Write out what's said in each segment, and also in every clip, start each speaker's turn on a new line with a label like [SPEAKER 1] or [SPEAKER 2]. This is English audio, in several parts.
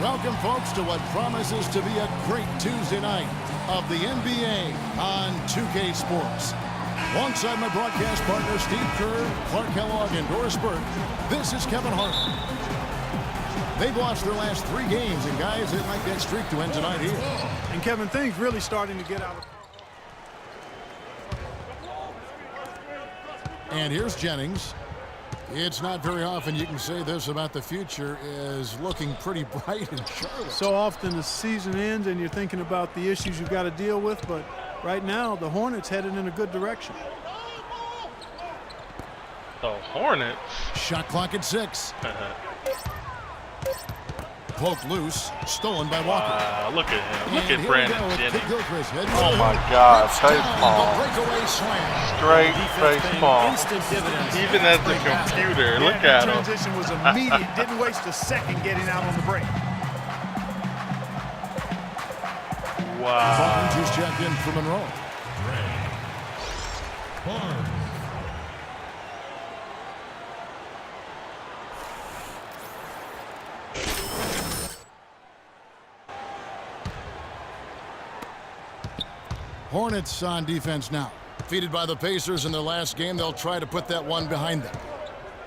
[SPEAKER 1] Welcome, folks, to what promises to be a great Tuesday night of the NBA on 2K Sports. Alongside my broadcast partner, Steve Kerr, Clark Kellogg, and Doris Burke, this is Kevin Harlan. They've lost their last 3 games, and guys, they'd like that streak to end tonight here.
[SPEAKER 2] And Kevin, things really starting to get out of...
[SPEAKER 1] And here's Jennings. It's not very often you can say this about the future is looking pretty bright in Charlotte.
[SPEAKER 2] So often the season ends and you're thinking about the issues you've got to deal with, but right now the Hornets headed in a good direction.
[SPEAKER 3] The Hornets?
[SPEAKER 1] Shot clock at 6. Poked loose, stolen by Walker.
[SPEAKER 3] Wow, look at him. Look at Brandon Jennings.
[SPEAKER 4] Oh my God, face palm.
[SPEAKER 1] Breakaway slam.
[SPEAKER 4] Straight face palm.
[SPEAKER 2] Instant dividends.
[SPEAKER 3] Even as a computer, look at him.
[SPEAKER 2] The transition was immediate. Didn't waste a second getting out on the break.
[SPEAKER 3] Wow.
[SPEAKER 1] Barnes is checked in for Monroe. Barnes. Hornets on defense now. Defeated by the Pacers in their last game, they'll try to put that one behind them.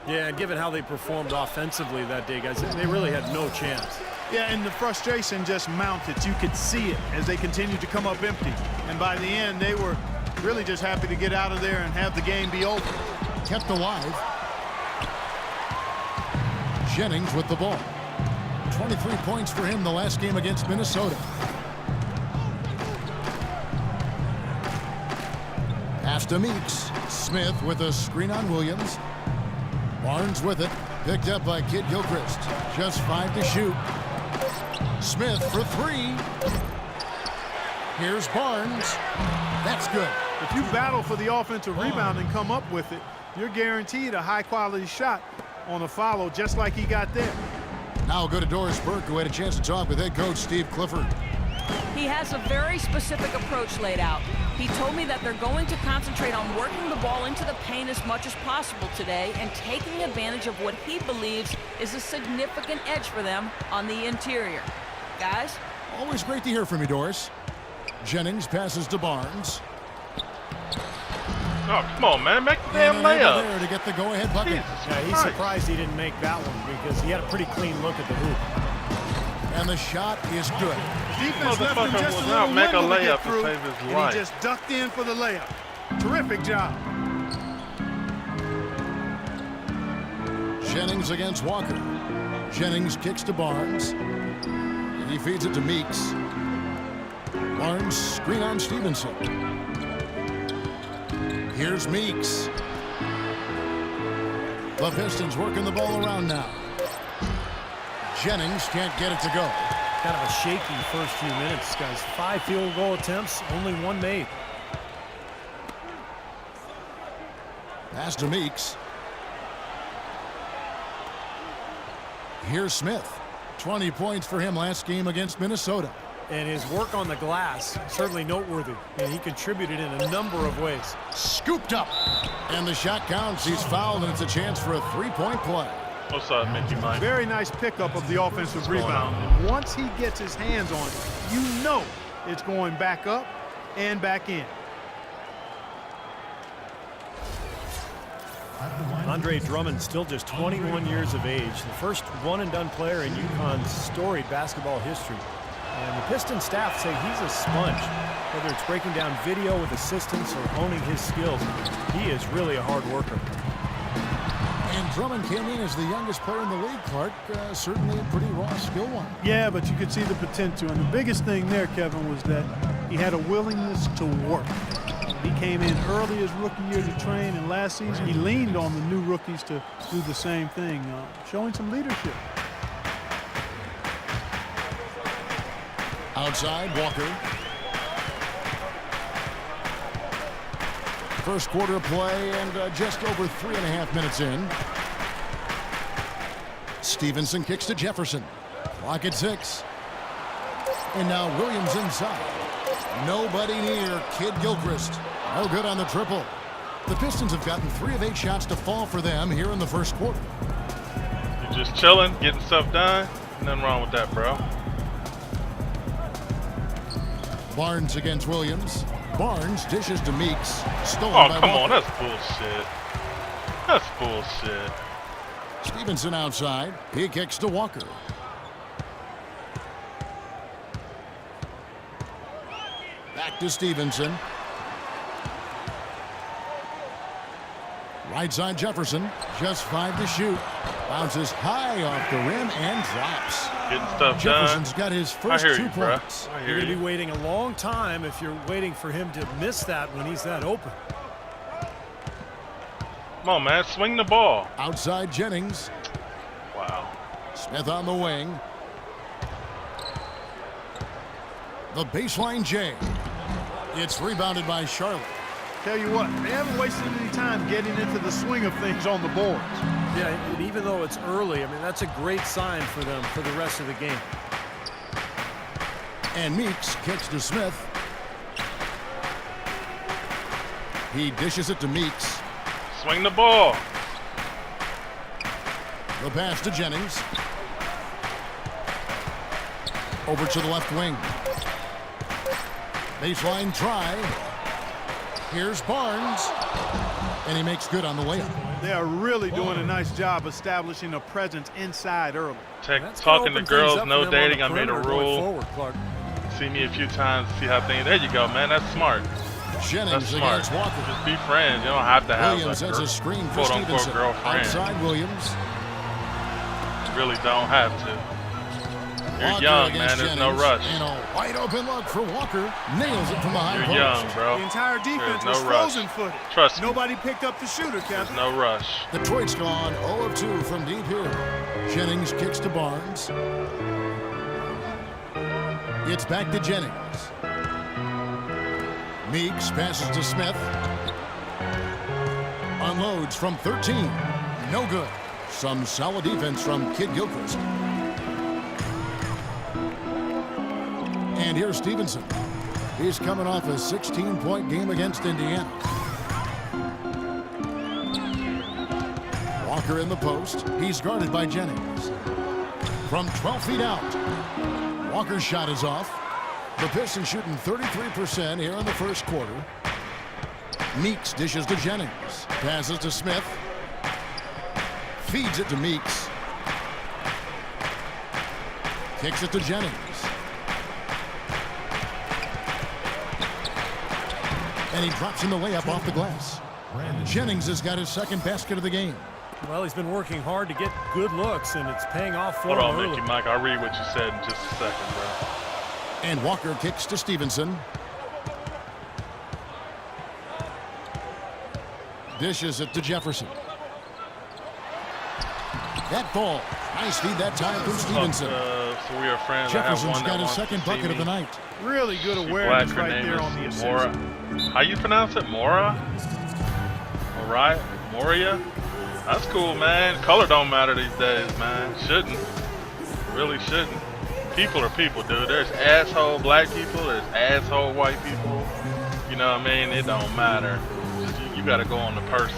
[SPEAKER 5] Yeah, and given how they performed offensively that day, guys, they really had no chance.
[SPEAKER 2] Yeah, and the frustration just mounted. You could see it as they continued to come up empty. And by the end, they were really just happy to get out of there and have the game be over.
[SPEAKER 1] Kept alive. Jennings with the ball. 23 points for him the last game against Minnesota. Pass to Meeks. Smith with a screen on Williams. Barnes with it. Picked up by Kid Gilchrist. Just 5 to shoot. Smith for 3. Here's Barnes. That's good.
[SPEAKER 2] If you battle for the offensive rebound and come up with it, you're guaranteed a high-quality shot on a follow just like he got there.
[SPEAKER 1] Now we'll go to Doris Burke, who had a chance to talk with head coach Steve Clifford.
[SPEAKER 6] He has a very specific approach laid out. He told me that they're going to concentrate on working the ball into the paint as much as possible today and taking advantage of what he believes is a significant edge for them on the interior. Guys?
[SPEAKER 1] Always great to hear from you, Doris. Jennings passes to Barnes.
[SPEAKER 3] Oh, come on, man. Make the damn layup.
[SPEAKER 1] There to get the go-ahead bucket.
[SPEAKER 5] Yeah, he's surprised he didn't make that one because he had a pretty clean look at the hoop.
[SPEAKER 1] And the shot is good.
[SPEAKER 2] Defense left him just a
[SPEAKER 3] Motherfucker
[SPEAKER 2] little
[SPEAKER 3] make a
[SPEAKER 2] wiggle to get
[SPEAKER 3] layup
[SPEAKER 2] through,
[SPEAKER 3] to save his
[SPEAKER 2] and
[SPEAKER 3] life.
[SPEAKER 2] he just ducked in for the layup. Terrific job.
[SPEAKER 1] Jennings against Walker. Jennings kicks to Barnes. He feeds it to Meeks. Barnes screen on Stevenson. Here's Meeks. The Pistons working the ball around now. Jennings can't get it to go.
[SPEAKER 5] Kind of a shaky first few minutes, guys. 5 field goal attempts, only 1 made.
[SPEAKER 1] Pass to Meeks. Here's Smith. 20 points for him last game against Minnesota.
[SPEAKER 5] And his work on the glass, certainly noteworthy. And he contributed in a number of ways.
[SPEAKER 1] Scooped up. And the shot counts. He's fouled, and it's a chance for a 3-point play.
[SPEAKER 3] What's up, Mickey Mike?
[SPEAKER 2] Very nice pickup of the offensive rebound. And once he gets his hands on it, you know it's going back up and back in.
[SPEAKER 5] Andre Drummond, still just 21 years of age, the first one-and-done player in UConn's storied basketball history. And the Pistons staff say he's a sponge. Whether it's breaking down video with assistants or honing his skills, he is really a hard worker.
[SPEAKER 1] And Drummond came in as the youngest player in the league, Clark. Certainly a pretty raw skill one.
[SPEAKER 2] Yeah, but you could see the potential. And the biggest thing there, Kevin, was that he had a willingness to work. He came in early his rookie year to train, and last season he leaned on the new rookies to do the same thing, showing some leadership.
[SPEAKER 1] Outside, Walker. First quarter of play and just over 3.5 minutes in. Stevenson kicks to Jefferson. Clock at 6. And now Williams inside. Nobody near Kid Gilchrist. No good on the triple. The Pistons have gotten 3 of 8 shots to fall for them here in the first quarter.
[SPEAKER 3] You're just chilling, getting stuff done. Nothing wrong with that, bro.
[SPEAKER 1] Barnes against Williams. Barnes dishes to Meeks. Stolen
[SPEAKER 3] Oh,
[SPEAKER 1] by
[SPEAKER 3] come
[SPEAKER 1] Walker.
[SPEAKER 3] on. That's bullshit. That's bullshit.
[SPEAKER 1] Stevenson outside. He kicks to Walker. Back to Stevenson. Right side Jefferson. Just 5 to shoot. Bounces high off the rim and drops.
[SPEAKER 3] Getting stuff
[SPEAKER 1] Jefferson's
[SPEAKER 3] done.
[SPEAKER 1] got his
[SPEAKER 3] I
[SPEAKER 1] first
[SPEAKER 3] hear
[SPEAKER 1] 2
[SPEAKER 3] you, bro.
[SPEAKER 1] points.
[SPEAKER 3] I
[SPEAKER 5] You're
[SPEAKER 3] hear
[SPEAKER 5] going to
[SPEAKER 3] you.
[SPEAKER 5] be waiting a long time if you're waiting for him to miss that when he's that open.
[SPEAKER 3] Come on, man. Swing the ball.
[SPEAKER 1] Outside Jennings.
[SPEAKER 3] Wow.
[SPEAKER 1] Smith on the wing. The baseline J. It's rebounded by Charlotte.
[SPEAKER 2] Tell you what, they haven't wasted any time getting into the swing of things on the boards.
[SPEAKER 5] Yeah, and even though it's early, I mean, that's a great sign for them for the rest of the game.
[SPEAKER 1] And Meeks kicks to Smith. He dishes it to Meeks.
[SPEAKER 3] Swing the ball.
[SPEAKER 1] The pass to Jennings. Over to the left wing. Baseline try. Here's Barnes. And he makes good on the layup.
[SPEAKER 2] They are really doing a nice job establishing a presence inside early.
[SPEAKER 5] That's gonna
[SPEAKER 3] Talking to
[SPEAKER 5] open things
[SPEAKER 3] girls,
[SPEAKER 5] up
[SPEAKER 3] no
[SPEAKER 5] for them on
[SPEAKER 3] dating.
[SPEAKER 5] the
[SPEAKER 3] I made a
[SPEAKER 5] perimeter going
[SPEAKER 3] rule.
[SPEAKER 5] forward, Clark.
[SPEAKER 3] See me a few times, see how things. There you go, man. That's smart. That's
[SPEAKER 1] Jennings
[SPEAKER 3] smart.
[SPEAKER 1] against Walker.
[SPEAKER 3] Just be friends. You don't have to have
[SPEAKER 1] Williams has a screen for
[SPEAKER 3] quote unquote
[SPEAKER 1] Stevenson.
[SPEAKER 3] girlfriend.
[SPEAKER 1] Outside Williams.
[SPEAKER 3] You really don't have to. You're
[SPEAKER 1] Walker
[SPEAKER 3] young,
[SPEAKER 1] against
[SPEAKER 3] man. There's no
[SPEAKER 1] Jennings.
[SPEAKER 3] rush.
[SPEAKER 1] And a wide open look for Walker. Nails it from behind
[SPEAKER 3] You're
[SPEAKER 1] post.
[SPEAKER 3] young, bro.
[SPEAKER 2] The entire defense
[SPEAKER 3] There's no
[SPEAKER 2] was
[SPEAKER 3] rush.
[SPEAKER 2] frozen footed.
[SPEAKER 3] Trust me.
[SPEAKER 2] Nobody picked up the shooter,
[SPEAKER 3] There's
[SPEAKER 2] Captain.
[SPEAKER 3] no rush.
[SPEAKER 1] Detroit's gone 0 of 2 from deep here. Jennings kicks to Barnes. It's back to Jennings. Meeks passes to Smith. Unloads from 13. No good. Some solid defense from Kid Gilchrist. And here's Stevenson. He's coming off a 16-point game against Indiana. Walker in the post. He's guarded by Jennings. From 12 feet out. Walker's shot is off. The Pistons shooting 33% here in the first quarter. Meeks dishes to Jennings. Passes to Smith. Feeds it to Meeks. Kicks it to Jennings. And he drops in the layup off the glass. Jennings has got his second basket of the game.
[SPEAKER 5] Well, he's been working hard to get good looks, and it's paying off for
[SPEAKER 3] Hold
[SPEAKER 5] him
[SPEAKER 3] on,
[SPEAKER 5] early.
[SPEAKER 3] Mickey Mike. I'll read what you said in just a second, bro.
[SPEAKER 1] And Walker kicks to Stevenson. Dishes it to Jefferson. That ball. Nice feed that time from Stevenson.
[SPEAKER 3] So we are friends.
[SPEAKER 1] Jefferson's
[SPEAKER 3] I have one
[SPEAKER 1] got
[SPEAKER 3] that
[SPEAKER 1] his
[SPEAKER 3] wants
[SPEAKER 1] second
[SPEAKER 3] to see
[SPEAKER 1] bucket of the
[SPEAKER 3] me.
[SPEAKER 1] night.
[SPEAKER 2] Really good
[SPEAKER 3] She
[SPEAKER 2] awareness
[SPEAKER 3] black, her
[SPEAKER 2] right
[SPEAKER 3] name
[SPEAKER 2] there on the
[SPEAKER 3] is
[SPEAKER 2] assist.
[SPEAKER 3] Mora. How you pronounce it? Mora? Alright, Moria? That's cool, man. Color don't matter these days, man. Shouldn't. Really shouldn't. People are people, dude. There's asshole black people, there's asshole white people. You know what I mean? It don't matter. You gotta go on the person.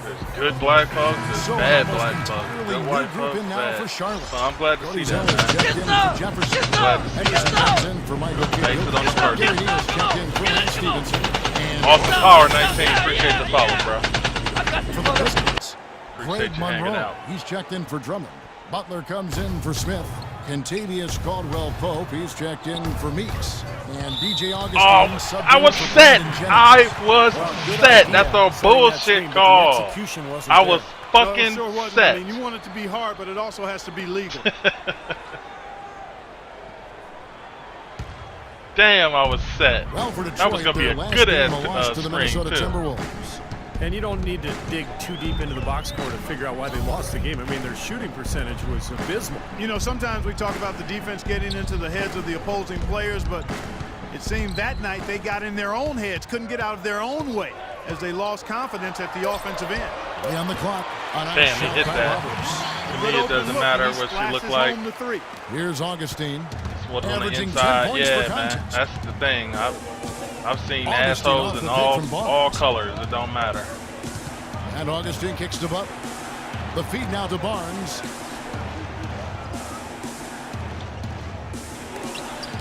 [SPEAKER 3] There's good black folks, there's
[SPEAKER 1] So
[SPEAKER 3] bad
[SPEAKER 1] almost
[SPEAKER 3] black folks.
[SPEAKER 1] entirely
[SPEAKER 3] Good white
[SPEAKER 1] new group
[SPEAKER 3] folks,
[SPEAKER 1] in now
[SPEAKER 3] bad.
[SPEAKER 1] for Charlotte.
[SPEAKER 3] So I'm glad to see
[SPEAKER 1] Cody's
[SPEAKER 3] that,
[SPEAKER 1] Ellis
[SPEAKER 3] man.
[SPEAKER 1] checked in for Jefferson.
[SPEAKER 3] Glad to see
[SPEAKER 1] Henderson
[SPEAKER 3] that.
[SPEAKER 1] comes in for Michael Kidd.
[SPEAKER 3] Takes it on the person.
[SPEAKER 1] Gary Neal's checked in for Matt Stevenson. And
[SPEAKER 3] Austin Power 19, appreciate the follow, bro.
[SPEAKER 1] for the Pistons, Craig
[SPEAKER 3] Appreciate you hanging
[SPEAKER 1] Monroe.
[SPEAKER 3] out.
[SPEAKER 1] He's checked in for Drummond. Butler comes in for Smith. Contavious Caldwell-Pope. He's checked in for Meeks. And DJ Augustine.
[SPEAKER 3] Oh,
[SPEAKER 1] subbed
[SPEAKER 3] I
[SPEAKER 1] in
[SPEAKER 3] was
[SPEAKER 1] for
[SPEAKER 3] set.
[SPEAKER 1] Brandon Jennings.
[SPEAKER 3] I was
[SPEAKER 5] Good
[SPEAKER 3] set.
[SPEAKER 5] idea,
[SPEAKER 3] That's a
[SPEAKER 5] setting that
[SPEAKER 3] bullshit
[SPEAKER 5] screen, but the
[SPEAKER 3] call.
[SPEAKER 5] execution wasn't
[SPEAKER 3] I
[SPEAKER 5] there.
[SPEAKER 3] was
[SPEAKER 2] Well, it
[SPEAKER 3] fucking
[SPEAKER 2] sure wasn't.
[SPEAKER 3] set.
[SPEAKER 2] I mean, you want it to be hard, but it also has to be legal.
[SPEAKER 3] Damn, I was set.
[SPEAKER 1] Well, for Detroit,
[SPEAKER 3] That was gonna be
[SPEAKER 1] their
[SPEAKER 3] a
[SPEAKER 1] last
[SPEAKER 3] good
[SPEAKER 1] game,
[SPEAKER 3] ass
[SPEAKER 1] a loss to the
[SPEAKER 3] screen,
[SPEAKER 1] Minnesota
[SPEAKER 3] too.
[SPEAKER 1] Timberwolves.
[SPEAKER 5] And you don't need to dig too deep into the box score to figure out why they lost the game. I mean, their shooting percentage was abysmal.
[SPEAKER 2] You know, sometimes we talk about the defense getting into the heads of the opposing players, but it seemed that night they got in their own heads, couldn't get out of their own way as they lost confidence at the offensive end.
[SPEAKER 1] Play on the clock. On a
[SPEAKER 3] Damn, he
[SPEAKER 1] shot
[SPEAKER 3] hit
[SPEAKER 1] by
[SPEAKER 3] that.
[SPEAKER 1] Roberts.
[SPEAKER 3] To
[SPEAKER 2] Good
[SPEAKER 3] me, it
[SPEAKER 2] open
[SPEAKER 3] doesn't
[SPEAKER 2] look,
[SPEAKER 3] matter
[SPEAKER 2] and he
[SPEAKER 3] what you look
[SPEAKER 2] splashes
[SPEAKER 3] like.
[SPEAKER 2] home the three.
[SPEAKER 1] Here's Augustine.
[SPEAKER 3] It's what's on the
[SPEAKER 1] Averaging 10
[SPEAKER 3] inside.
[SPEAKER 1] points for
[SPEAKER 3] Yeah, man.
[SPEAKER 1] context.
[SPEAKER 3] That's the thing. I've seen
[SPEAKER 1] Augustine off
[SPEAKER 3] assholes
[SPEAKER 1] the
[SPEAKER 3] in
[SPEAKER 1] pick
[SPEAKER 3] all
[SPEAKER 1] from Barnes.
[SPEAKER 3] all colors. It don't matter.
[SPEAKER 1] And Augustine kicks to Butler. The feed now to Barnes.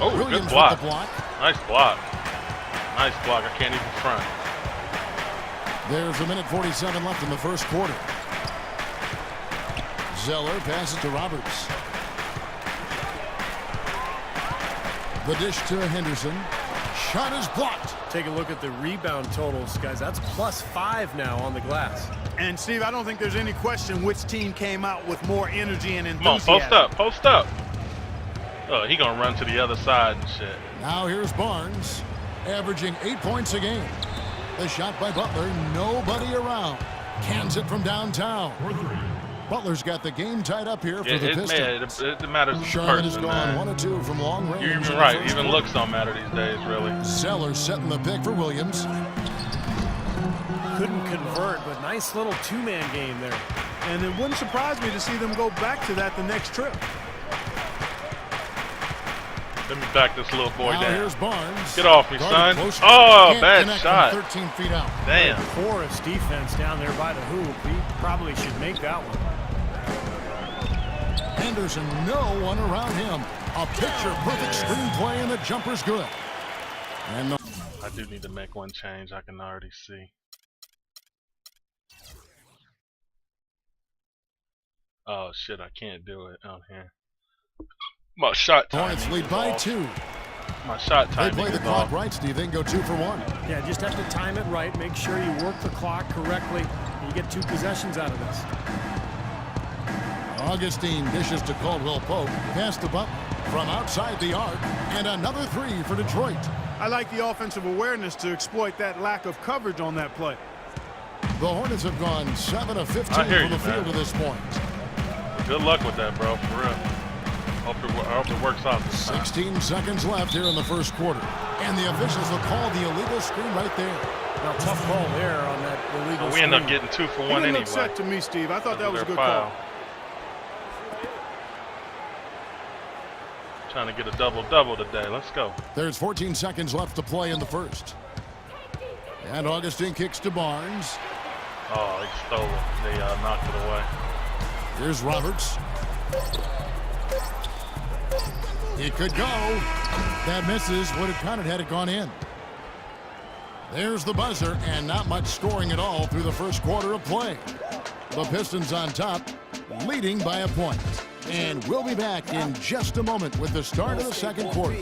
[SPEAKER 3] Oh,
[SPEAKER 1] Williams
[SPEAKER 3] good block.
[SPEAKER 1] with the block.
[SPEAKER 3] Nice block. Nice block. I can't even front.
[SPEAKER 1] There's a minute 47 left in the first quarter. Zeller passes to Roberts. The dish to Henderson. Shot is blocked.
[SPEAKER 5] Take a look at the rebound totals, guys. That's +5 now on the glass.
[SPEAKER 2] And, Steve, I don't think there's any question which team came out with more energy and
[SPEAKER 3] Come on,
[SPEAKER 2] enthusiasm.
[SPEAKER 3] post up, post up. Oh, he gonna run to the other side and shit.
[SPEAKER 1] Now here's Barnes, averaging 8 points a game. The shot by Butler, nobody around. Cans it from downtown. Butler's got the game tied up here for the Pistons.
[SPEAKER 3] It matters.
[SPEAKER 1] Charlotte has
[SPEAKER 3] person,
[SPEAKER 1] gone
[SPEAKER 3] man.
[SPEAKER 1] 1 of 2 from long range.
[SPEAKER 3] You're
[SPEAKER 1] in
[SPEAKER 3] even
[SPEAKER 1] the
[SPEAKER 3] right.
[SPEAKER 1] first
[SPEAKER 3] Even
[SPEAKER 1] quarter.
[SPEAKER 3] looks don't matter these days, really.
[SPEAKER 1] Zeller setting the pick for Williams.
[SPEAKER 5] Couldn't convert, but nice little two-man game there.
[SPEAKER 2] And it wouldn't surprise me to see them go back to that the next trip.
[SPEAKER 3] Let me back this little boy
[SPEAKER 1] Now
[SPEAKER 3] down.
[SPEAKER 1] here's Barnes.
[SPEAKER 3] Get off me,
[SPEAKER 1] Guarded
[SPEAKER 3] son.
[SPEAKER 1] close.
[SPEAKER 3] Oh,
[SPEAKER 1] Can't
[SPEAKER 3] bad
[SPEAKER 1] connect
[SPEAKER 3] shot.
[SPEAKER 1] from 13 feet out.
[SPEAKER 3] Damn.
[SPEAKER 5] Porous defense down there by the hoop. He probably should make that one.
[SPEAKER 1] Henderson, no one around him. A picture-perfect screenplay, and the jumper's good. And the
[SPEAKER 3] I do need to make one change. I can already see. Oh shit! I can't do it on here. My shot timing.
[SPEAKER 1] Hornets lead
[SPEAKER 3] is
[SPEAKER 1] by
[SPEAKER 3] off.
[SPEAKER 1] 2.
[SPEAKER 3] My shot
[SPEAKER 1] They
[SPEAKER 3] timing
[SPEAKER 1] play the
[SPEAKER 3] is
[SPEAKER 1] clock
[SPEAKER 3] off.
[SPEAKER 1] right, Steve. They can go 2 for 1.
[SPEAKER 5] Yeah, just have to time it right. Make sure you work the clock correctly. And you get 2 possessions out of this.
[SPEAKER 1] Augustine dishes to Caldwell Pope. Pass to Butler from outside the arc. And another 3 for Detroit.
[SPEAKER 2] I like the offensive awareness to exploit that lack of coverage on that play.
[SPEAKER 1] The Hornets have gone 7 of 15
[SPEAKER 3] I hear
[SPEAKER 1] from the
[SPEAKER 3] you,
[SPEAKER 1] field
[SPEAKER 3] man.
[SPEAKER 1] to this point.
[SPEAKER 3] Good luck with that, bro. For real. I hope it works out this time.
[SPEAKER 1] 16 seconds left here in the first quarter. And the officials will call the illegal screen right there.
[SPEAKER 5] Now, tough call there on that illegal
[SPEAKER 3] We end up
[SPEAKER 5] screen.
[SPEAKER 3] getting 2 for
[SPEAKER 2] He
[SPEAKER 3] 1
[SPEAKER 2] didn't
[SPEAKER 3] anyway.
[SPEAKER 2] look set to me, Steve. I thought that was a
[SPEAKER 3] Their
[SPEAKER 2] good
[SPEAKER 3] foul.
[SPEAKER 2] call.
[SPEAKER 3] Trying to get a double-double today. Let's go.
[SPEAKER 1] There's 14 seconds left to play in the first. And Augustine kicks to Barnes.
[SPEAKER 3] Oh, he stole it. They knocked it away.
[SPEAKER 1] Here's Roberts. It could go. That misses. Would have counted had it gone in. There's the buzzer, and not much scoring at all through the first quarter of play. The Pistons on top, leading by a point. And we'll be back in just a moment with the start of the second quarter.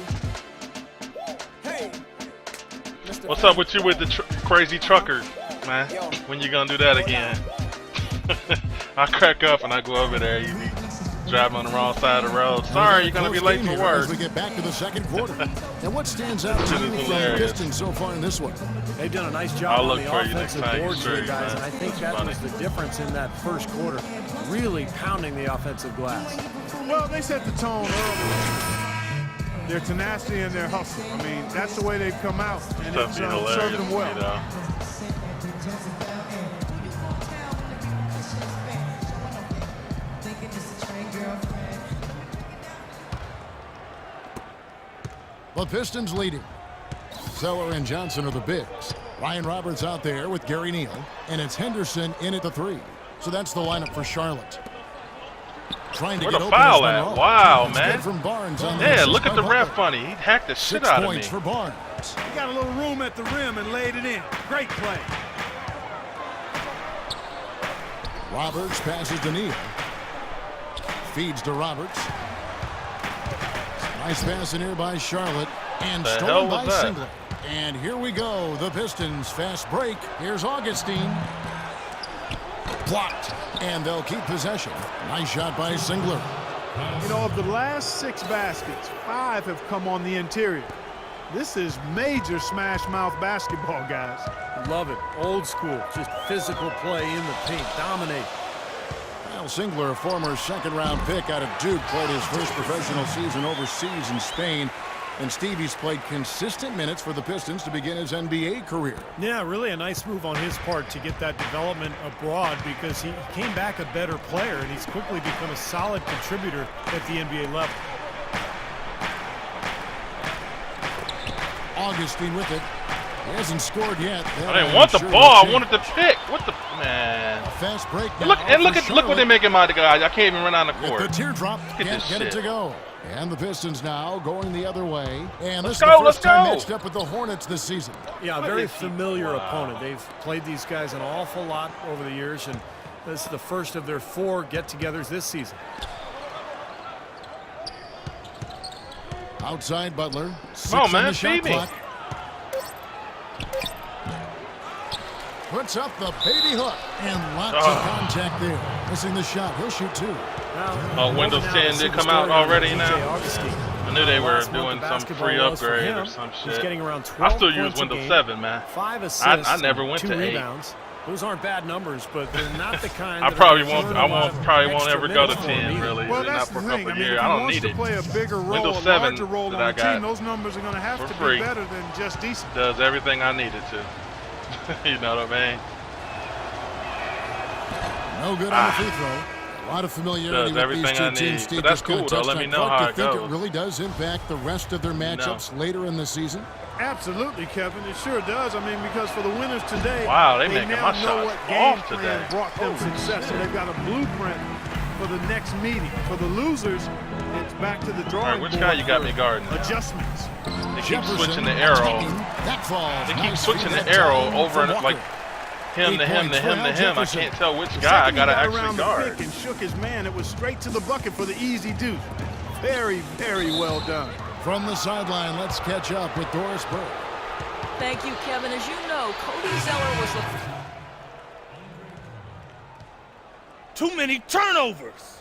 [SPEAKER 3] What's up with you with the crazy truckers, man? When you gonna do that again? I crack up and I go over there. You be driving on the wrong side of the road. Sorry, you're gonna be late for work.
[SPEAKER 1] As we get back to the second quarter. And what stands out to
[SPEAKER 3] This
[SPEAKER 1] you
[SPEAKER 3] is
[SPEAKER 1] from the
[SPEAKER 3] hilarious.
[SPEAKER 1] Pistons so far in this one?
[SPEAKER 5] They've done a nice job
[SPEAKER 3] I'll
[SPEAKER 5] on
[SPEAKER 3] look
[SPEAKER 5] the
[SPEAKER 3] for you next
[SPEAKER 5] offensive
[SPEAKER 3] time you
[SPEAKER 5] boards here,
[SPEAKER 3] stream,
[SPEAKER 5] guys,
[SPEAKER 3] man.
[SPEAKER 5] and I think
[SPEAKER 3] It's
[SPEAKER 5] that
[SPEAKER 3] funny.
[SPEAKER 5] was the difference in that first quarter. Really pounding the offensive glass.
[SPEAKER 2] Well, they set the tone early. Their tenacity and their hustle. I mean, that's the way they've come out, and
[SPEAKER 3] That'd
[SPEAKER 2] it's
[SPEAKER 3] be
[SPEAKER 2] served
[SPEAKER 3] hilarious,
[SPEAKER 2] them well.
[SPEAKER 3] you know?
[SPEAKER 1] The Pistons leading. Zeller and Johnson are the bigs. Ryan Roberts out there with Gary Neal. And it's Henderson in at the 3. So that's the lineup for Charlotte. Trying to
[SPEAKER 3] Where
[SPEAKER 1] get
[SPEAKER 3] the
[SPEAKER 1] open
[SPEAKER 3] foul
[SPEAKER 1] is
[SPEAKER 3] at?
[SPEAKER 1] Monroe.
[SPEAKER 3] Wow,
[SPEAKER 1] It's
[SPEAKER 3] man.
[SPEAKER 1] good from Barnes on the
[SPEAKER 3] Yeah,
[SPEAKER 1] assist
[SPEAKER 3] look at
[SPEAKER 1] by
[SPEAKER 3] the
[SPEAKER 1] Butler.
[SPEAKER 3] ref funny. He hacked the shit
[SPEAKER 1] 6
[SPEAKER 3] out of me.
[SPEAKER 1] points for Barnes.
[SPEAKER 2] He got a little room at the rim and laid it in. Great play.
[SPEAKER 1] Roberts passes to Neal. Feeds to Roberts. Nice pass in here by Charlotte. And
[SPEAKER 3] The hell
[SPEAKER 1] stolen
[SPEAKER 3] was
[SPEAKER 1] by
[SPEAKER 3] that?
[SPEAKER 1] Singler. And here we go. The Pistons fast break. Here's Augustine. Blocked. And they'll keep possession. Nice shot by Singler.
[SPEAKER 2] You know, of the last 6 baskets, 5 have come on the interior. This is major smash mouth basketball, guys.
[SPEAKER 5] Love it. Old school. Just physical play in the paint. Dominate.
[SPEAKER 1] Al Singler, a former second-round pick out of Duke, played his first professional season overseas in Spain. And Stevie's played consistent minutes for the Pistons to begin his NBA career.
[SPEAKER 5] Yeah, really a nice move on his part to get that development abroad because he came back a better player and he's quickly become a solid contributor at the NBA level.
[SPEAKER 1] Augustine with it. He hasn't scored yet.
[SPEAKER 3] I didn't want the ball. I wanted to pick. What the man?
[SPEAKER 1] A fast break.
[SPEAKER 3] Look what they're making my guy. I can't even run on the court.
[SPEAKER 1] The teardrop can't get it to go. And the Pistons now going the other way. And this is the
[SPEAKER 3] Let's
[SPEAKER 1] first time
[SPEAKER 3] go.
[SPEAKER 1] matched up with the Hornets this season.
[SPEAKER 5] Yeah, a very familiar opponent. They've played these guys an awful lot over the years, and this is the first of their 4 get-togethers this season.
[SPEAKER 1] Outside Butler.
[SPEAKER 3] Come on, man, feed me.
[SPEAKER 1] Puts up the baby hook. And lots of contact there. Missing the shot. He'll shoot 2.
[SPEAKER 3] Windows 10 did come out already now. I knew they were doing some free
[SPEAKER 5] basketball
[SPEAKER 3] upgrade or some shit.
[SPEAKER 5] Getting around 12
[SPEAKER 3] I still use
[SPEAKER 5] points a
[SPEAKER 3] Windows
[SPEAKER 5] game,
[SPEAKER 3] 7, man.
[SPEAKER 5] 5 assists,
[SPEAKER 3] I never went
[SPEAKER 5] 2
[SPEAKER 3] to 8.
[SPEAKER 5] rebounds. Those aren't bad numbers, but they're not the kind.
[SPEAKER 3] I probably won't ever go to 10, really.
[SPEAKER 2] Well,
[SPEAKER 3] Not
[SPEAKER 2] that's
[SPEAKER 3] for
[SPEAKER 2] the
[SPEAKER 3] a
[SPEAKER 2] thing.
[SPEAKER 3] couple
[SPEAKER 2] I mean,
[SPEAKER 3] years.
[SPEAKER 2] if
[SPEAKER 3] I
[SPEAKER 2] he
[SPEAKER 3] don't
[SPEAKER 2] wants
[SPEAKER 3] need
[SPEAKER 2] to
[SPEAKER 3] it.
[SPEAKER 2] play a bigger role,
[SPEAKER 3] Windows
[SPEAKER 2] a
[SPEAKER 3] 7
[SPEAKER 2] larger role
[SPEAKER 3] that
[SPEAKER 2] on
[SPEAKER 3] I
[SPEAKER 2] the
[SPEAKER 3] got
[SPEAKER 2] team, those numbers are going to have
[SPEAKER 3] for
[SPEAKER 2] to
[SPEAKER 3] free.
[SPEAKER 2] be better than just decent.
[SPEAKER 3] Does everything I needed to. You know what I mean?
[SPEAKER 1] No good on the free throw. A lot of familiarity
[SPEAKER 3] Does
[SPEAKER 1] with these
[SPEAKER 3] everything I
[SPEAKER 1] two teams.
[SPEAKER 3] need.
[SPEAKER 1] Steve
[SPEAKER 3] But that's
[SPEAKER 1] just kinda
[SPEAKER 3] cool, though.
[SPEAKER 1] touched
[SPEAKER 3] Let
[SPEAKER 1] on
[SPEAKER 3] me know
[SPEAKER 1] Clark.
[SPEAKER 3] how
[SPEAKER 1] You
[SPEAKER 3] it
[SPEAKER 1] think
[SPEAKER 3] goes.
[SPEAKER 1] it really does impact the rest of their matchups later in the season?
[SPEAKER 2] Absolutely, Kevin. It sure does. I mean, because for the winners today,
[SPEAKER 3] Wow, they
[SPEAKER 2] they
[SPEAKER 3] making
[SPEAKER 2] now
[SPEAKER 3] my
[SPEAKER 2] know
[SPEAKER 3] shots
[SPEAKER 2] what game
[SPEAKER 3] off
[SPEAKER 2] plan
[SPEAKER 3] today.
[SPEAKER 2] brought them success. So they've got a blueprint for the next meeting. For the losers, it's back to the
[SPEAKER 3] All
[SPEAKER 2] drawing
[SPEAKER 3] right,
[SPEAKER 2] board.
[SPEAKER 3] which guy you got me guarding?
[SPEAKER 2] Adjustments.
[SPEAKER 3] They keep
[SPEAKER 1] Jefferson
[SPEAKER 3] switching the arrow.
[SPEAKER 1] taking, that falls.
[SPEAKER 3] They keep
[SPEAKER 1] Nice
[SPEAKER 3] switching
[SPEAKER 1] feed
[SPEAKER 3] the
[SPEAKER 1] that
[SPEAKER 3] arrow
[SPEAKER 1] time
[SPEAKER 3] over
[SPEAKER 1] from
[SPEAKER 3] and like
[SPEAKER 1] Walker.
[SPEAKER 3] him to
[SPEAKER 1] 8
[SPEAKER 3] him to
[SPEAKER 1] points for
[SPEAKER 3] him to
[SPEAKER 1] Al
[SPEAKER 3] him. I
[SPEAKER 1] Jefferson.
[SPEAKER 3] can't tell which
[SPEAKER 2] The
[SPEAKER 3] guy I
[SPEAKER 2] second he
[SPEAKER 3] gotta
[SPEAKER 2] got
[SPEAKER 3] actually
[SPEAKER 2] around the
[SPEAKER 3] guard.
[SPEAKER 2] pick and shook his man, it was straight to the bucket for the easy deuce. Very, very well done.
[SPEAKER 1] From the sideline, let's catch up with Doris Burke.
[SPEAKER 6] Thank you, Kevin. As you know, Cody Zeller was the
[SPEAKER 7] Too many turnovers.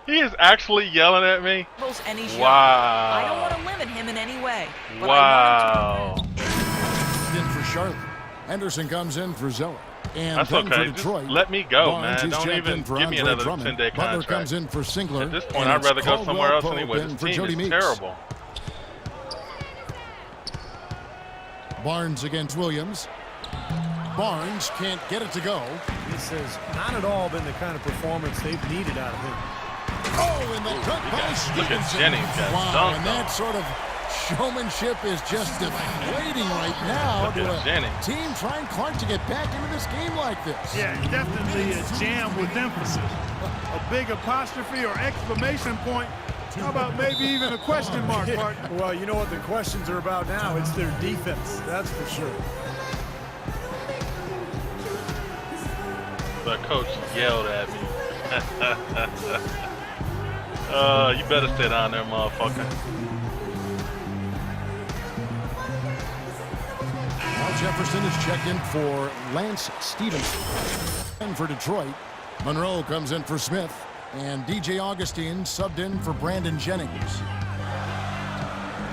[SPEAKER 3] He is actually yelling at me.
[SPEAKER 6] and he's young.
[SPEAKER 3] Wow.
[SPEAKER 6] I don't want to limit him in any way. But
[SPEAKER 3] Wow.
[SPEAKER 1] In for Charlotte. Henderson comes in for Zeller. And
[SPEAKER 3] That's
[SPEAKER 1] then for
[SPEAKER 3] okay. Just
[SPEAKER 1] Detroit.
[SPEAKER 3] let me go,
[SPEAKER 1] Barnes
[SPEAKER 3] man.
[SPEAKER 1] is
[SPEAKER 3] Don't
[SPEAKER 1] checked
[SPEAKER 3] even
[SPEAKER 1] in for
[SPEAKER 3] give me
[SPEAKER 1] Andre
[SPEAKER 3] another
[SPEAKER 1] Drummond.
[SPEAKER 3] 10-day
[SPEAKER 1] Butler
[SPEAKER 3] contract.
[SPEAKER 1] comes in for Singler.
[SPEAKER 3] At this point,
[SPEAKER 1] and
[SPEAKER 3] I'd
[SPEAKER 1] it's
[SPEAKER 3] rather go
[SPEAKER 1] Caldwell
[SPEAKER 3] somewhere else
[SPEAKER 1] Pope
[SPEAKER 3] anyway.
[SPEAKER 1] in
[SPEAKER 3] This
[SPEAKER 1] for
[SPEAKER 3] team
[SPEAKER 1] Jody
[SPEAKER 3] is
[SPEAKER 1] Meeks.
[SPEAKER 3] terrible.
[SPEAKER 1] Barnes against Williams. Barnes can't get it to go.
[SPEAKER 5] This has not at all been the kind of performance they've needed out of him.
[SPEAKER 1] Oh, and the cut by
[SPEAKER 3] Look at
[SPEAKER 1] Stevenson.
[SPEAKER 3] Jennings got
[SPEAKER 1] Wow,
[SPEAKER 3] dunked
[SPEAKER 1] and that
[SPEAKER 3] on.
[SPEAKER 1] sort of showmanship is just deflating right now
[SPEAKER 3] Look
[SPEAKER 1] to
[SPEAKER 3] at
[SPEAKER 1] a
[SPEAKER 3] Jennings.
[SPEAKER 1] team trying Clark to get back into this game like this.
[SPEAKER 2] Yeah, definitely a jam with emphasis. A big apostrophe or exclamation point. How about maybe even a question mark, Mark?
[SPEAKER 5] Well, you know what the questions are about now. It's their defense, that's for sure.
[SPEAKER 3] The coach yelled at me. You better stay down there, motherfucker.
[SPEAKER 1] Al Jefferson is checked in for Lance Stevenson. And for Detroit, Monroe comes in for Smith. And DJ Augustine subbed in for Brandon Jennings.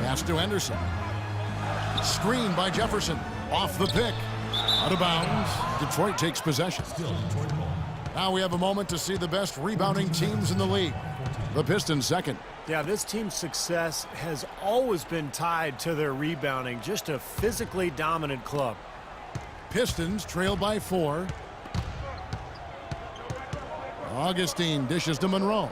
[SPEAKER 1] Pass to Henderson. Screen by Jefferson. Off the pick. Out of bounds. Detroit takes possession. Now we have a moment to see the best rebounding teams in the league. The Pistons second.
[SPEAKER 5] Yeah, this team's success has always been tied to their rebounding. Just a physically dominant club.
[SPEAKER 1] Pistons trail by 4. Augustine dishes to Monroe.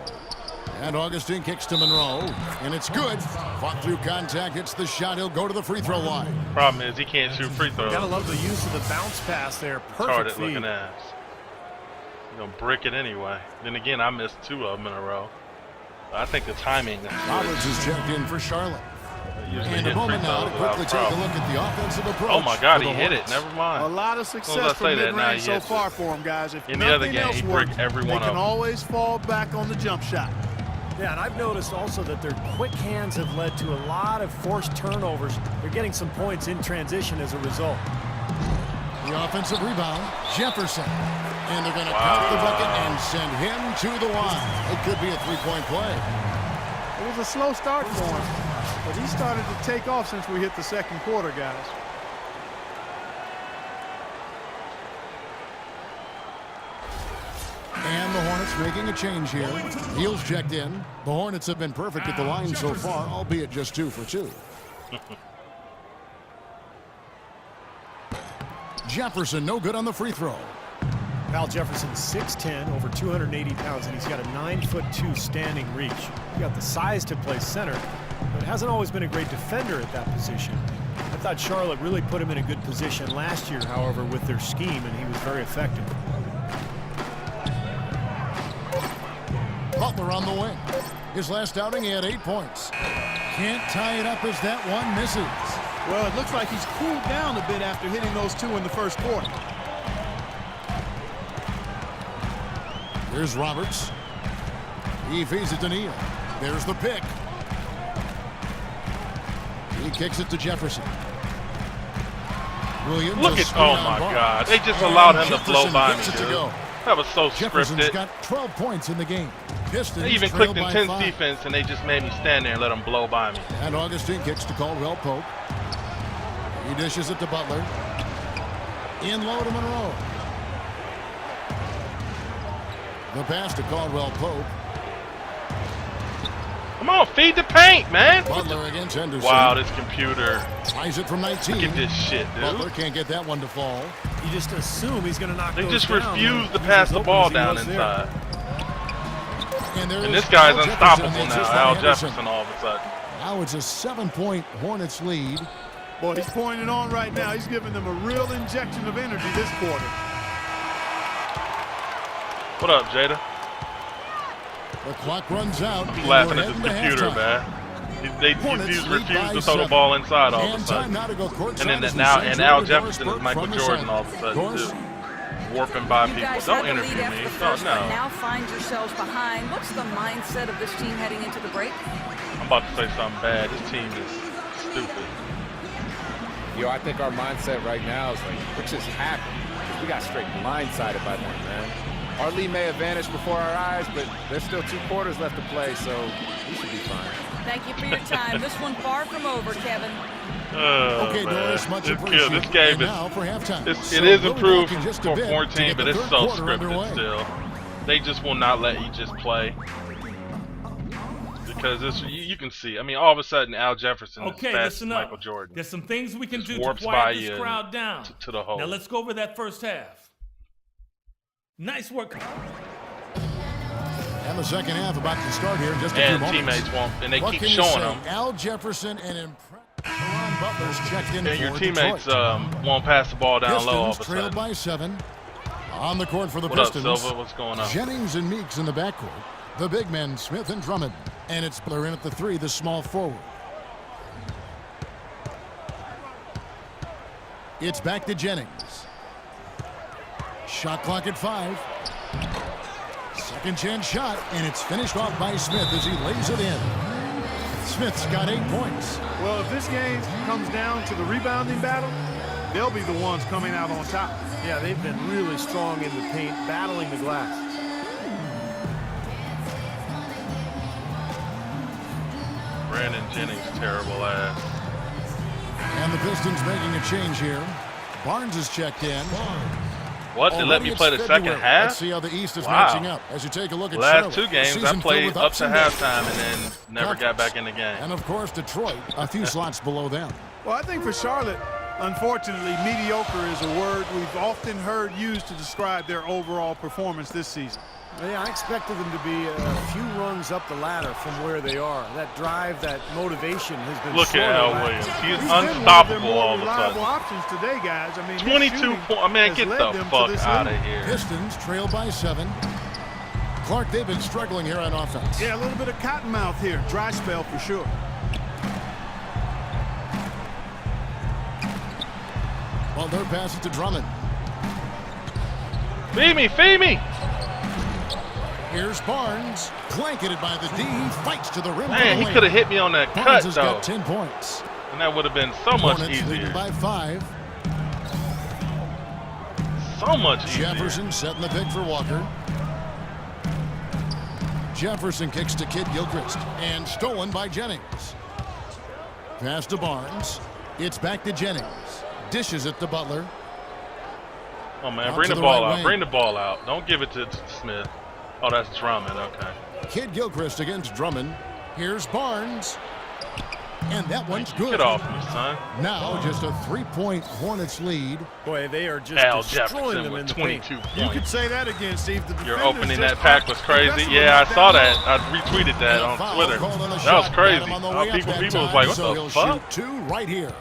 [SPEAKER 1] And Augustine kicks to Monroe. And it's good. Fought through contact, hits the shot. He'll go to the free throw line.
[SPEAKER 3] Problem is he can't shoot free throws.
[SPEAKER 5] Gotta love the use of the bounce pass there. Perfect
[SPEAKER 3] Retarded looking
[SPEAKER 5] feed.
[SPEAKER 3] ass. He's gonna brick it anyway. Then again, I missed 2 of them in a row. I think the timing is good.
[SPEAKER 1] Roberts is checked in for Charlotte.
[SPEAKER 3] Usually
[SPEAKER 1] And a
[SPEAKER 3] hit free
[SPEAKER 1] moment now to
[SPEAKER 3] throws without
[SPEAKER 1] quickly take a
[SPEAKER 3] problem.
[SPEAKER 1] look at the offensive approach.
[SPEAKER 3] Oh my God,
[SPEAKER 1] for
[SPEAKER 3] he
[SPEAKER 1] the
[SPEAKER 3] hit it.
[SPEAKER 1] Hornets.
[SPEAKER 3] Never
[SPEAKER 2] A
[SPEAKER 3] mind.
[SPEAKER 2] lot of
[SPEAKER 3] As soon as
[SPEAKER 2] success
[SPEAKER 3] I
[SPEAKER 2] from
[SPEAKER 3] say that, now
[SPEAKER 2] mid-range
[SPEAKER 3] he
[SPEAKER 2] so
[SPEAKER 3] hits
[SPEAKER 2] far
[SPEAKER 3] it.
[SPEAKER 2] for him, guys. If
[SPEAKER 3] In the other
[SPEAKER 2] nothing
[SPEAKER 3] game,
[SPEAKER 2] else
[SPEAKER 3] he
[SPEAKER 2] works,
[SPEAKER 3] bricked every
[SPEAKER 2] they
[SPEAKER 3] one of
[SPEAKER 2] can
[SPEAKER 3] them.
[SPEAKER 2] always fall back on the jump shot.
[SPEAKER 5] Yeah, and I've noticed also that their quick hands have led to a lot of forced turnovers. They're getting some points in transition as a result.
[SPEAKER 1] The offensive rebound, Jefferson. And they're going to count the bucket and send him to the line. It could be a three-point play.
[SPEAKER 2] It was a slow start for him, but he started to take off since we hit the second quarter, guys.
[SPEAKER 1] And the Hornets making a change here. Heels checked in. The Hornets have been perfect at the line so far, albeit just 2 for 2. Jefferson, no good on the free throw.
[SPEAKER 5] Al Jefferson, 6'10", over 280 pounds, and he's got a 9'2" standing reach. He got the size to play center, but hasn't always been a great defender at that position. I thought Charlotte really put him in a good position last year, however, with their scheme, and he was very effective.
[SPEAKER 1] Butler on the wing. His last outing, he had 8 points. Can't tie it up as that one misses.
[SPEAKER 2] Well, it looks like he's cooled down a bit after hitting those 2 in the first quarter.
[SPEAKER 1] Here's Roberts. He feeds it to Neal. There's the pick. He kicks it to Jefferson. Williams.
[SPEAKER 3] Look at, oh my God. They just allowed him to blow by me, dude. That was so
[SPEAKER 1] Jefferson's
[SPEAKER 3] scripted.
[SPEAKER 1] got 12 points in the game. Pistons
[SPEAKER 3] They even
[SPEAKER 1] trail
[SPEAKER 3] clicked
[SPEAKER 1] by
[SPEAKER 3] intense
[SPEAKER 1] 5.
[SPEAKER 3] defense, and they just made me stand there and let them blow by me.
[SPEAKER 1] And Augustine kicks to Caldwell Pope. He dishes it to Butler. In low to Monroe. The pass to Caldwell Pope.
[SPEAKER 3] Come on, feed the paint, man.
[SPEAKER 1] Butler against Henderson.
[SPEAKER 3] Wow, this computer.
[SPEAKER 1] Tries it from 19.
[SPEAKER 3] Look at this shit,
[SPEAKER 1] Butler
[SPEAKER 3] dude.
[SPEAKER 1] can't get that one to fall.
[SPEAKER 5] You just assume he's going to knock
[SPEAKER 3] They
[SPEAKER 5] those
[SPEAKER 3] just
[SPEAKER 5] down.
[SPEAKER 3] refuse to
[SPEAKER 5] He's
[SPEAKER 3] pass
[SPEAKER 5] as
[SPEAKER 3] the
[SPEAKER 5] open
[SPEAKER 3] ball
[SPEAKER 5] as he
[SPEAKER 3] down
[SPEAKER 5] was there.
[SPEAKER 3] inside.
[SPEAKER 1] And
[SPEAKER 3] And this guy's
[SPEAKER 1] Al
[SPEAKER 3] unstoppable
[SPEAKER 1] Jefferson
[SPEAKER 3] now,
[SPEAKER 1] makes
[SPEAKER 3] Al
[SPEAKER 1] this by
[SPEAKER 3] Jefferson, all of a sudden.
[SPEAKER 1] Now it's a 7-point Hornets lead.
[SPEAKER 2] Boy, he's pouring it on right now. He's giving them a real injection of energy this quarter.
[SPEAKER 3] What up, Jada?
[SPEAKER 1] The clock runs out.
[SPEAKER 3] I'm laughing at this computer, man. They refuse to throw the ball inside all of a sudden. And then now, and Al Jefferson is Michael Jordan all of a sudden too, warping by
[SPEAKER 6] You
[SPEAKER 3] people.
[SPEAKER 6] guys
[SPEAKER 3] Don't
[SPEAKER 6] had the lead
[SPEAKER 3] interview
[SPEAKER 6] after
[SPEAKER 3] me.
[SPEAKER 6] the
[SPEAKER 3] Oh
[SPEAKER 6] first, but
[SPEAKER 3] no.
[SPEAKER 6] now find yourselves behind. What's the mindset of this team heading into the break?
[SPEAKER 3] I'm about to say something bad. This team is stupid.
[SPEAKER 8] Yo, I think our mindset right now is like, what just happened? 'Cause we got straight blindsided by them, man. Our lead may have vanished before our eyes, but there's still 2 quarters left to play, so we should be fine.
[SPEAKER 6] Thank you for your time. This one far from over, Kevin.
[SPEAKER 3] Oh,
[SPEAKER 1] Okay,
[SPEAKER 3] man.
[SPEAKER 1] Doris, much
[SPEAKER 3] It's good.
[SPEAKER 1] appreciated.
[SPEAKER 3] This game
[SPEAKER 1] And now for halftime.
[SPEAKER 3] it
[SPEAKER 1] So
[SPEAKER 3] is
[SPEAKER 1] we'll be
[SPEAKER 3] improved
[SPEAKER 1] back in just a
[SPEAKER 3] for
[SPEAKER 1] bit to
[SPEAKER 3] 14,
[SPEAKER 1] get
[SPEAKER 3] but
[SPEAKER 1] the
[SPEAKER 3] it's
[SPEAKER 1] third
[SPEAKER 3] so
[SPEAKER 1] quarter underway.
[SPEAKER 3] scripted still. They just will not let you just play. Because it's, you can see, I mean, all of a sudden Al Jefferson is
[SPEAKER 7] Okay,
[SPEAKER 3] fast as
[SPEAKER 7] listen up.
[SPEAKER 3] Michael Jordan.
[SPEAKER 7] There's some things we can
[SPEAKER 3] Just
[SPEAKER 7] do to
[SPEAKER 3] warps by
[SPEAKER 7] quiet
[SPEAKER 3] you
[SPEAKER 7] this crowd down.
[SPEAKER 3] to the hole.
[SPEAKER 7] Now let's go over that first half. Nice work.
[SPEAKER 1] And the second half about to start here in just a few
[SPEAKER 3] And
[SPEAKER 1] moments.
[SPEAKER 3] teammates won't, and they
[SPEAKER 1] What
[SPEAKER 3] keep
[SPEAKER 1] can you
[SPEAKER 3] showing
[SPEAKER 1] say?
[SPEAKER 3] them.
[SPEAKER 1] Al Jefferson and Ron Butler's checked in
[SPEAKER 3] And your
[SPEAKER 1] for
[SPEAKER 3] teammates
[SPEAKER 1] Detroit.
[SPEAKER 3] won't pass the ball down low all of a
[SPEAKER 1] Pistons trailed
[SPEAKER 3] sudden.
[SPEAKER 1] by 7. On the court for the
[SPEAKER 3] What up,
[SPEAKER 1] Pistons.
[SPEAKER 3] Silva? What's going on?
[SPEAKER 1] Jennings and Meeks in the backcourt. The big men, Smith and Drummond. And it's Butler in at the 3, the small forward. It's back to Jennings. Shot clock at 5. Second chance shot, and it's finished off by Smith as he lays it in. Smith's got 8 points.
[SPEAKER 2] Well, if this game comes down to the rebounding battle, they'll be the ones coming out on top.
[SPEAKER 5] Yeah, they've been really strong in the paint, battling the glass.
[SPEAKER 3] Brandon Jennings, terrible ass.
[SPEAKER 1] And the Pistons making a change here. Barnes is checked in.
[SPEAKER 3] What? They let me
[SPEAKER 1] Already
[SPEAKER 3] play the
[SPEAKER 1] it's
[SPEAKER 3] second
[SPEAKER 1] February.
[SPEAKER 3] half?
[SPEAKER 1] Let's see how the East is
[SPEAKER 3] Wow.
[SPEAKER 1] matching up as you take a look at
[SPEAKER 3] Last
[SPEAKER 1] Charlotte.
[SPEAKER 3] 2 games,
[SPEAKER 1] Season
[SPEAKER 3] I
[SPEAKER 1] filled
[SPEAKER 3] played
[SPEAKER 1] with
[SPEAKER 3] up
[SPEAKER 1] ups
[SPEAKER 3] to
[SPEAKER 1] and downs.
[SPEAKER 3] halftime and then never got back in the game.
[SPEAKER 1] And of course, Detroit, a few slots below them.
[SPEAKER 2] Well, I think for Charlotte, unfortunately, mediocre is a word we've often heard used to describe their overall performance this season.
[SPEAKER 5] Yeah, I expected them to be a few rungs up the ladder from where they are. That drive, that motivation has been
[SPEAKER 3] Look
[SPEAKER 5] sorely
[SPEAKER 3] at Al
[SPEAKER 5] lacking.
[SPEAKER 3] Williams. He's
[SPEAKER 2] He's been one of their
[SPEAKER 3] unstoppable
[SPEAKER 2] more
[SPEAKER 3] all of a
[SPEAKER 2] reliable
[SPEAKER 3] sudden.
[SPEAKER 2] options today, guys. I mean, his
[SPEAKER 3] 22
[SPEAKER 2] shooting
[SPEAKER 3] points. I mean,
[SPEAKER 2] has
[SPEAKER 3] get
[SPEAKER 2] led
[SPEAKER 3] the
[SPEAKER 2] them to
[SPEAKER 3] fuck
[SPEAKER 2] this
[SPEAKER 3] out
[SPEAKER 2] lead.
[SPEAKER 3] of here.
[SPEAKER 1] Pistons trail by 7. Clark, they've been struggling here on offense.
[SPEAKER 2] Yeah, a little bit of cottonmouth here. Dry spell for sure.
[SPEAKER 1] Well, they're passing to Drummond.
[SPEAKER 3] Feed me, feed me.
[SPEAKER 1] Here's Barnes. Blanketed by the D. He fights to the rim. for
[SPEAKER 3] Man,
[SPEAKER 1] the
[SPEAKER 3] he
[SPEAKER 1] win.
[SPEAKER 3] could have hit me on that
[SPEAKER 1] Barnes
[SPEAKER 3] cut,
[SPEAKER 1] has
[SPEAKER 3] though.
[SPEAKER 1] got 10 points.
[SPEAKER 3] And that would have been so much
[SPEAKER 1] Hornets leading
[SPEAKER 3] easier.
[SPEAKER 1] by 5.
[SPEAKER 3] So much easier.
[SPEAKER 1] Jefferson setting the pick for Walker. Jefferson kicks to Kid Gilchrist. And stolen by Jennings. Pass to Barnes. It's back to Jennings. Dishes it to Butler.
[SPEAKER 3] Oh, man,
[SPEAKER 1] Out
[SPEAKER 3] bring
[SPEAKER 1] to
[SPEAKER 3] the
[SPEAKER 1] the
[SPEAKER 3] ball
[SPEAKER 1] right
[SPEAKER 3] out.
[SPEAKER 1] wing.
[SPEAKER 3] Bring the ball out. Don't give it to Smith. Oh, that's Drummond. Okay.
[SPEAKER 1] Kid Gilchrist against Drummond. Here's Barnes. And that one's good.
[SPEAKER 3] Get off me, son.
[SPEAKER 1] Now just a 3-point Hornets lead.
[SPEAKER 5] Boy, they are just
[SPEAKER 3] Al
[SPEAKER 5] destroying
[SPEAKER 3] Jefferson
[SPEAKER 5] them in
[SPEAKER 3] with
[SPEAKER 5] the
[SPEAKER 3] 22
[SPEAKER 5] paint.
[SPEAKER 3] points.
[SPEAKER 2] You could say that again, Steve. The
[SPEAKER 3] Your
[SPEAKER 2] defenders
[SPEAKER 3] opening
[SPEAKER 2] just
[SPEAKER 3] that pack was
[SPEAKER 2] aren't
[SPEAKER 3] crazy.
[SPEAKER 2] aggressive
[SPEAKER 3] Yeah, I
[SPEAKER 2] enough
[SPEAKER 3] saw
[SPEAKER 2] down
[SPEAKER 3] that. I retweeted that
[SPEAKER 1] And a
[SPEAKER 3] on
[SPEAKER 1] foul
[SPEAKER 3] Twitter.
[SPEAKER 1] called on the
[SPEAKER 3] That
[SPEAKER 1] shot.
[SPEAKER 3] was crazy.
[SPEAKER 1] Got him on the
[SPEAKER 3] How
[SPEAKER 1] way up
[SPEAKER 3] people
[SPEAKER 1] that
[SPEAKER 3] was
[SPEAKER 1] time,
[SPEAKER 3] like, what
[SPEAKER 1] so
[SPEAKER 3] the
[SPEAKER 1] he'll
[SPEAKER 3] fuck?
[SPEAKER 1] shoot 2 right here.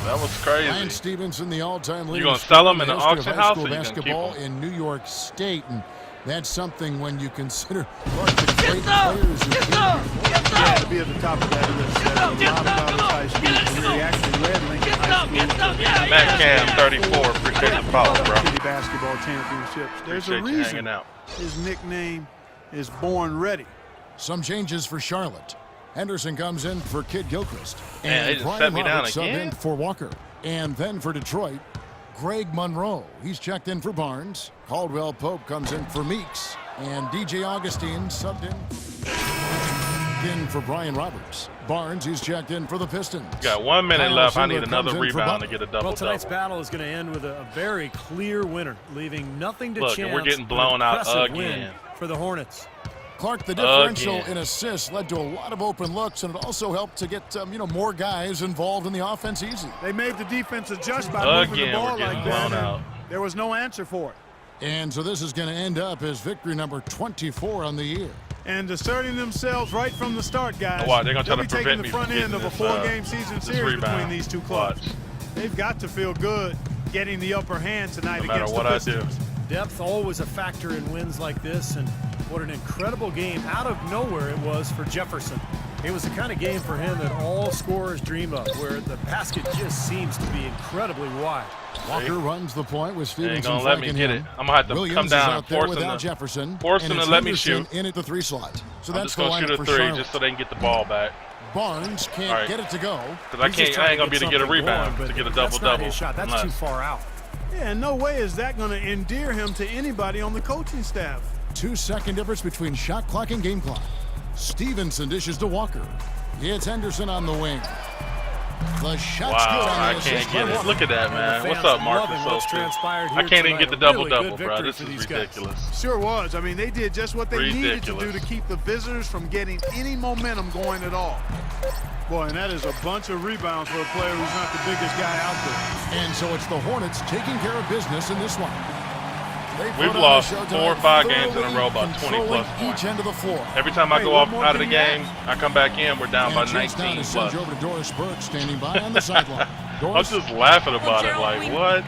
[SPEAKER 3] That was crazy.
[SPEAKER 1] Ryan Stevenson, the all-time leader.
[SPEAKER 3] gonna sell him in
[SPEAKER 1] the
[SPEAKER 3] the
[SPEAKER 1] history of
[SPEAKER 3] auction
[SPEAKER 1] high
[SPEAKER 3] house,
[SPEAKER 1] school
[SPEAKER 3] or you gonna keep
[SPEAKER 1] basketball
[SPEAKER 3] him?
[SPEAKER 1] in New York State, and that's something when you consider what the great players who came.
[SPEAKER 2] Yeah, to be at the top of that list. Says a lot about his high school career. He actually led Lincoln High School.
[SPEAKER 3] Matt Cam, 34. Appreciate the follow, bro.
[SPEAKER 2] City basketball championships. There's
[SPEAKER 3] Appreciate
[SPEAKER 2] a
[SPEAKER 3] you
[SPEAKER 2] reason
[SPEAKER 3] hanging out.
[SPEAKER 2] his nickname is Born Ready.
[SPEAKER 1] Some changes for Charlotte. Henderson comes in for Kid Gilchrist.
[SPEAKER 3] Man, they
[SPEAKER 1] And
[SPEAKER 3] just
[SPEAKER 1] Brian
[SPEAKER 3] set me down
[SPEAKER 1] Roberts subbed
[SPEAKER 3] again?
[SPEAKER 1] in for Walker. And then for Detroit, Greg Monroe. He's checked in for Barnes. Caldwell Pope comes in for Meeks. And DJ Augustine subbed in for Brian Roberts. Barnes, he's checked in for the Pistons.
[SPEAKER 3] Got 1 minute
[SPEAKER 1] Kyle
[SPEAKER 3] left. I
[SPEAKER 1] Silver
[SPEAKER 3] need another
[SPEAKER 1] comes in for
[SPEAKER 3] rebound to
[SPEAKER 1] Butler.
[SPEAKER 3] get a double.
[SPEAKER 5] Well, tonight's battle is going to end with a very clear winner, leaving nothing to
[SPEAKER 3] Look,
[SPEAKER 5] chance.
[SPEAKER 3] and we're getting
[SPEAKER 5] but
[SPEAKER 3] blown
[SPEAKER 5] an
[SPEAKER 3] out
[SPEAKER 5] impressive win
[SPEAKER 3] again.
[SPEAKER 5] for the Hornets.
[SPEAKER 1] Clark, the differential
[SPEAKER 3] Again.
[SPEAKER 1] in assists led to a lot of open looks, and it also helped to get more guys involved in the offense easy.
[SPEAKER 2] They made the defense adjust by moving the
[SPEAKER 3] Again,
[SPEAKER 2] ball
[SPEAKER 3] we're getting
[SPEAKER 2] like
[SPEAKER 3] blown
[SPEAKER 2] that.
[SPEAKER 3] out.
[SPEAKER 2] And there was no answer for it.
[SPEAKER 1] And so this is going to end up as victory number 24 on the year.
[SPEAKER 2] And asserting themselves right from the start, guys.
[SPEAKER 3] Watch, they're gonna try
[SPEAKER 2] They'll
[SPEAKER 3] to
[SPEAKER 2] be
[SPEAKER 3] prevent
[SPEAKER 2] taking the
[SPEAKER 3] me
[SPEAKER 2] front
[SPEAKER 3] from
[SPEAKER 2] end of
[SPEAKER 3] getting
[SPEAKER 2] a
[SPEAKER 3] this,
[SPEAKER 2] four-game season
[SPEAKER 3] this
[SPEAKER 2] series
[SPEAKER 3] rebound.
[SPEAKER 2] between these two clubs.
[SPEAKER 3] Watch.
[SPEAKER 2] They've got to feel good getting the upper hand tonight
[SPEAKER 3] No matter
[SPEAKER 2] against
[SPEAKER 3] what
[SPEAKER 2] the
[SPEAKER 3] I do.
[SPEAKER 2] Pistons.
[SPEAKER 5] Depth always a factor in wins like this, and what an incredible game out of nowhere it was for Jefferson. It was the kind of game for him that all scorers dream of, where the basket just seems to be incredibly wide.
[SPEAKER 1] Walker runs the point with
[SPEAKER 3] They ain't
[SPEAKER 1] Stevenson
[SPEAKER 3] gonna let me
[SPEAKER 1] flanking
[SPEAKER 3] get
[SPEAKER 1] him.
[SPEAKER 3] it. I'm gonna have to
[SPEAKER 1] Williams
[SPEAKER 3] come
[SPEAKER 1] is
[SPEAKER 3] down
[SPEAKER 1] out
[SPEAKER 3] and
[SPEAKER 1] there
[SPEAKER 3] force
[SPEAKER 1] without
[SPEAKER 3] him to,
[SPEAKER 1] Jefferson.
[SPEAKER 3] force
[SPEAKER 1] and
[SPEAKER 3] him
[SPEAKER 1] it's
[SPEAKER 3] to let me
[SPEAKER 1] Henderson
[SPEAKER 3] shoot.
[SPEAKER 1] in at the 3 slot. So
[SPEAKER 3] I'm
[SPEAKER 1] that's
[SPEAKER 3] just
[SPEAKER 1] the
[SPEAKER 3] gonna shoot
[SPEAKER 1] lineup
[SPEAKER 3] a
[SPEAKER 1] for
[SPEAKER 3] 3
[SPEAKER 1] Charlotte.
[SPEAKER 3] just so they can get the ball back.
[SPEAKER 1] Barnes can't
[SPEAKER 3] All right.
[SPEAKER 1] get it to go.
[SPEAKER 3] Because
[SPEAKER 5] He's just
[SPEAKER 3] I ain't gonna
[SPEAKER 5] trying
[SPEAKER 3] be able to get a
[SPEAKER 5] something
[SPEAKER 3] rebound
[SPEAKER 5] going,
[SPEAKER 3] to get a
[SPEAKER 5] but that's not
[SPEAKER 3] double-double.
[SPEAKER 5] his shot. That's too far out.
[SPEAKER 2] Yeah, no way is that going to endear him to anybody on the coaching staff.
[SPEAKER 1] 2-second difference between shot clock and game clock. Stevenson dishes to Walker. It's Henderson on the wing. The shot's good
[SPEAKER 3] Wow,
[SPEAKER 1] on
[SPEAKER 3] I
[SPEAKER 1] the
[SPEAKER 3] can't
[SPEAKER 1] assist
[SPEAKER 3] get
[SPEAKER 1] by
[SPEAKER 3] it.
[SPEAKER 1] Walker.
[SPEAKER 3] Look at that, man.
[SPEAKER 5] The
[SPEAKER 3] What's
[SPEAKER 5] fans
[SPEAKER 3] up, Marcus?
[SPEAKER 5] loving what's transpired
[SPEAKER 3] I
[SPEAKER 5] here
[SPEAKER 3] can't even get the
[SPEAKER 5] tonight. Really
[SPEAKER 3] double-double,
[SPEAKER 5] good
[SPEAKER 3] bro.
[SPEAKER 5] victory
[SPEAKER 3] This
[SPEAKER 5] for
[SPEAKER 3] is
[SPEAKER 5] these guys.
[SPEAKER 3] ridiculous.
[SPEAKER 2] Sure was. I mean, they did just what they needed to do
[SPEAKER 3] Ridiculous.
[SPEAKER 2] to keep the visitors from getting any momentum going at all. Boy, and that is a bunch of rebounds for a player who's not the biggest guy out there.
[SPEAKER 1] And so it's the Hornets taking care of business in this one. They
[SPEAKER 3] We've
[SPEAKER 1] put on
[SPEAKER 3] lost
[SPEAKER 1] a show
[SPEAKER 3] 4 or
[SPEAKER 1] tonight,
[SPEAKER 3] 5 games in a
[SPEAKER 1] thoroughly
[SPEAKER 3] row by 20
[SPEAKER 1] controlling
[SPEAKER 3] plus points.
[SPEAKER 1] each end of the floor.
[SPEAKER 3] Every time I
[SPEAKER 2] Hey,
[SPEAKER 3] go
[SPEAKER 2] what
[SPEAKER 3] off
[SPEAKER 2] more
[SPEAKER 3] out of the
[SPEAKER 2] can you
[SPEAKER 3] game, I come back in, we're down by
[SPEAKER 1] And chase down
[SPEAKER 3] 19
[SPEAKER 1] to send
[SPEAKER 3] plus.
[SPEAKER 1] you over to Doris Burke standing by on the sideline.
[SPEAKER 3] I'm
[SPEAKER 1] Doris,
[SPEAKER 3] just laughing about it.
[SPEAKER 6] Gerald,
[SPEAKER 3] Like,
[SPEAKER 6] we-
[SPEAKER 3] what?